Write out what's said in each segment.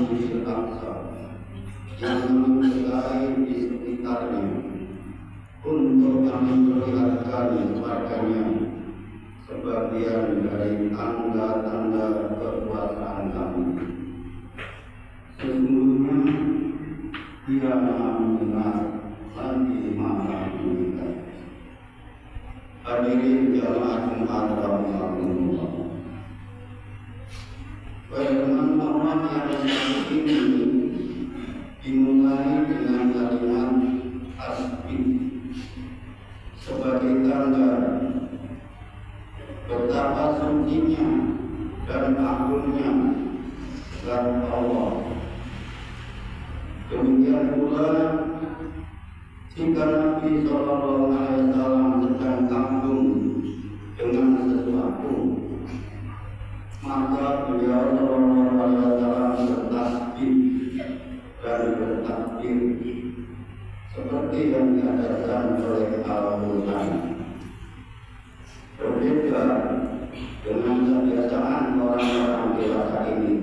Masjidil Aqsa yang mencintai di sekitarnya untuk memperlihatkan kepadanya sebagian dari tanda-tanda kekuasaan kami. Sesungguhnya Dia Maha mendengar lagi Maha melihat. Hadirin jamaah Jumat rahimahumullah. Firman Allah yang satu ini dimulai dengan kalimat tasbih sebagai tanda betapa sucinya dan agungnya zat Allah. Demikian pula jika Nabi Sallallahu Alaihi Wasallam sedang kagum dengan sesuatu, maka beliau Sallallahu Alaihi Wasallam bertasbih dan bertakbir seperti yang diajarkan oleh Al-Quran. Berbeda dengan kebiasaan orang-orang dewasa ini.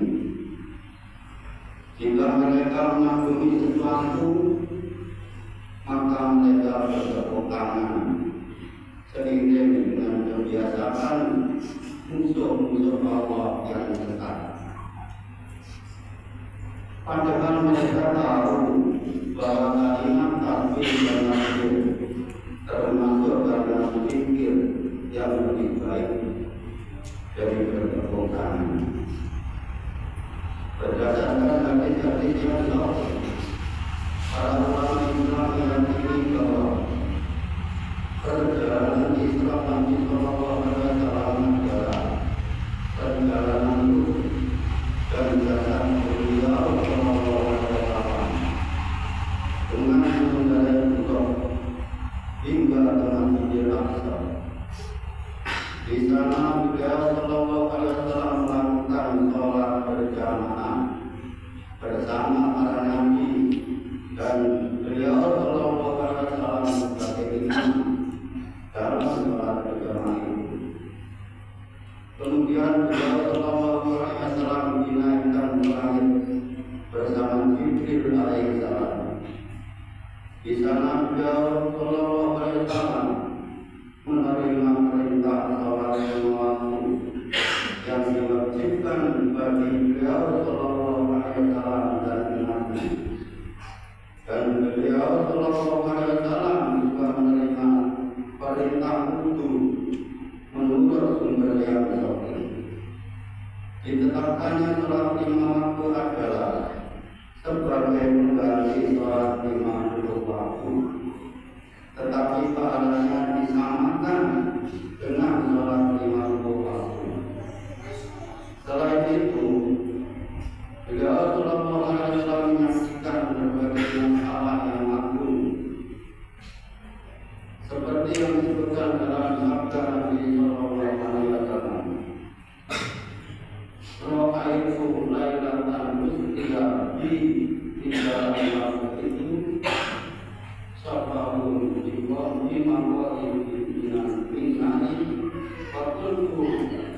Jika mereka mengagumi sesuatu, maka mereka bertepuk tangan seiring dengan kebiasaan musuh-musuh Allah yang dekat. Padahal mereka tahu bahwa kalimat takbir dan takbir termasuk dalam zikir yang lebih baik dari bertepuk tangan. Berdasarkan hadis-hadis yang sahih, para ulama Islam meyakini bahwa perjalanan Islam Nabi Sallallahu Alaihi Wasallam adalah perjalanan ruh dan jasad beliau Sallallahu Alaihi Wasallam dengan mengendarai Bukhari hingga ke Masjidil Aqsa. Di sana beliau Sallallahu Alaihi Wasallam melakukan sholat berjamaah bersama para nabi dan beliau Sallallahu Alaihi Wasallam sebagai imam dalam sholat berjamaah itu. Kemudian beliau Sallallahu Alaihi Wasallam dinaikkan ke langit bersama Jibril alaihissalam. Di sana beliau Sallallahu Alaihi Wasallam menerima perintah sholat waktu yang diwajibkan bagi beliau Sallallahu Alaihi Wasallam dan Nabi. Dan beliau Sallallahu Alaihi Wasallam juga menerima perintah untuk menurut sumber yang sahih. Ditetapkannya sholat 5 waktu adalah sebagai pengganti sholat 50 waktu, tetapi pahalanya disamakan dengan sholat 50 waktu. Selain itu, beliau Sallallahu Alaihi Wasallam menyaksikan berbagai masalah yang agung, seperti yang disebutkan dalam sabda Nabi Sallallahu Alaihi Wasallam. Ra'aitu lailatan musliha bi dalam waktu itu sabahun jiwa bimawai binani fakulku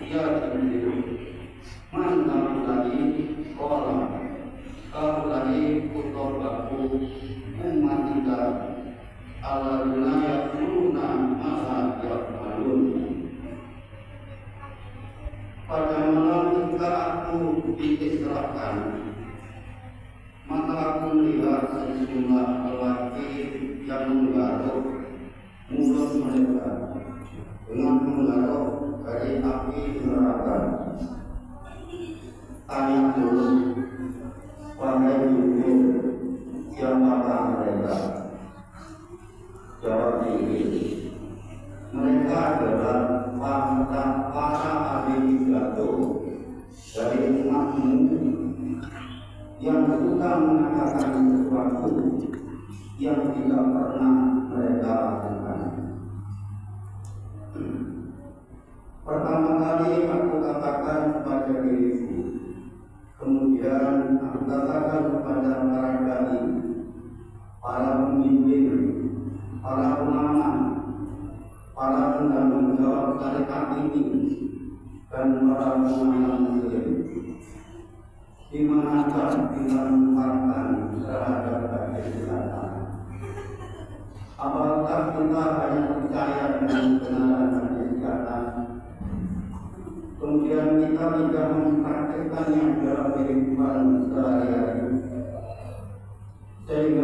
ya Jibril man lagi orang lagi kutobaku umatika ala wilayah kuruna masa yakmalun. Pada malam ketika aku diisrakan, maka aku melihat sejumlah lelaki yang menggaruk mulut mereka dengan menggaruk dari api neraka. Tanya dulu, wahai Jibril, siapakah mereka? Jawab Jibril, mereka adalah para ahli ibadah dari umatmu yang suka mengatakan sesuatu yang tidak pernah mereka lakukan. Pertama kali aku katakan kepada diriku, kemudian aku katakan kepada para dai, para pemimpin, para ulama, para penanggung jawab syariat ini, dan para ulama muslim. Di manakah di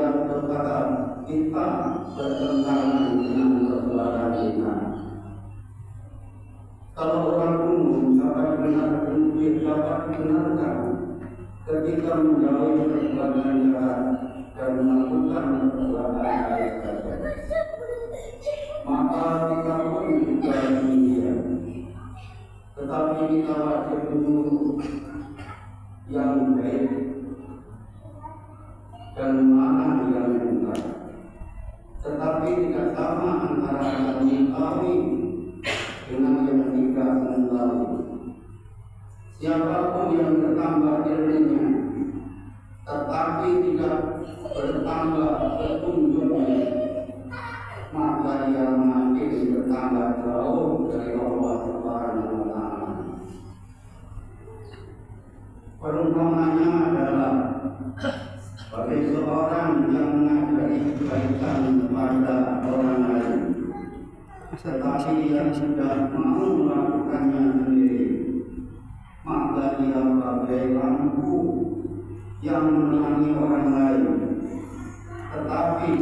yang berkata kita bertentangan dengan perbuatan kita. Kalau orang umum dapat dibenarkan ketika menjauhi perbuatan jahat dan melakukan perbuatan baik saja, maka kita pun juga demikian. Tetapi kita wajib menunggu yang baik dan melarang yang mungkar. Tetapi tidak sama antara yang mengetahui dengan yang tidak mengetahui. Siapapun yang bertambah ilmunya tetapi tidak bertambah petunjuknya, maka dia makin bertambah jauh dari Allah Subhanahu wa Ta'ala. Perumpamannya adalah bagi seorang yang mengajari kebaikan kepada orang lain, tetapi dia tidak mau melakukannya sendiri, maka dia bagai lampu yang menerangi orang lain, tetapi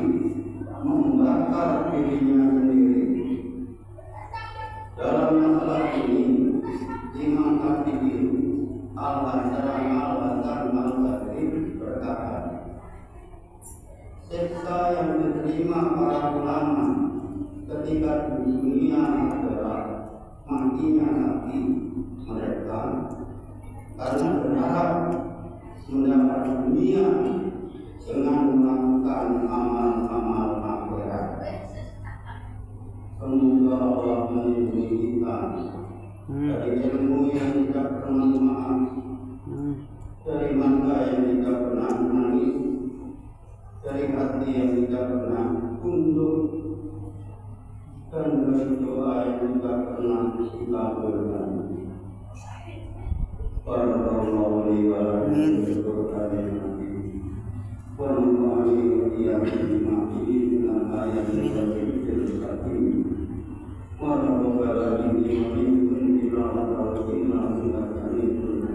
membakar dirinya sendiri. Dalam masalah ini, Imam Al-Tabari Al-Hasan Al-Hasan Al-Basri berkata, siksa yang diterima para ulama ketika di dunia adalah matinya hati mereka karena berharap mendapat dunia dengan melakukan amal-amal akhirat. Semoga Allah melindungi kita dari ilmu yang tidak pernah maaf, dari mata yang tidak pernah menangis, dari hati yang tidak pernah tunduk, dan dari doa yang tidak pernah dikabulkan. Barakallahu li wa lakum fil Qur'anil Karim wa nafa'ani wa iyyakum bima fihi min ayatin hakim wa rabbana inni ila rabbina munqalibun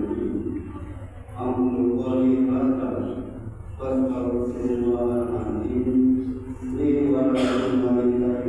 amrul qalibatan wastaghfirullah azim li wa lakum wa lillahi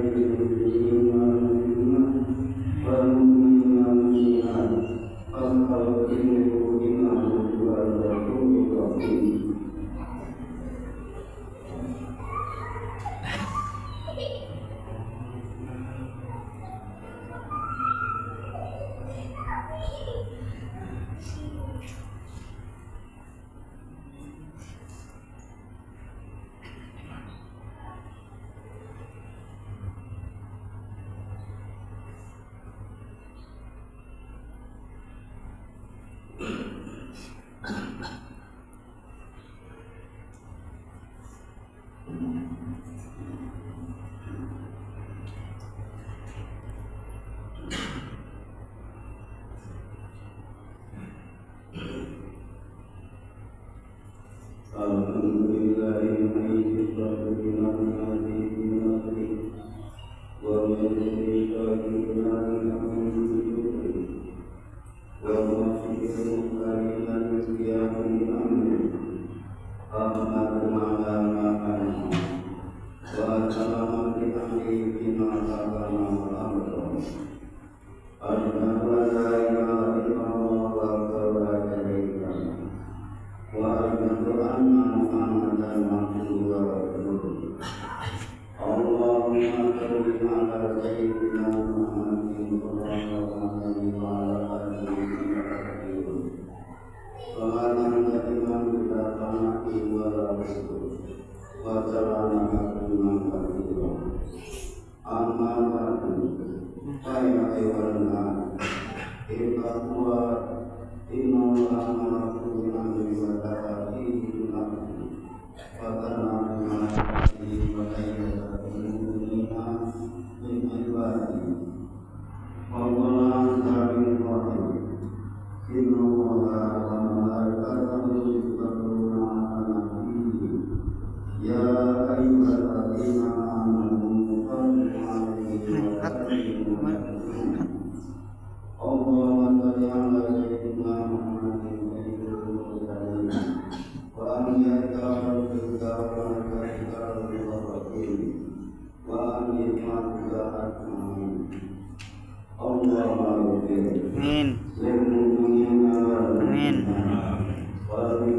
Amin.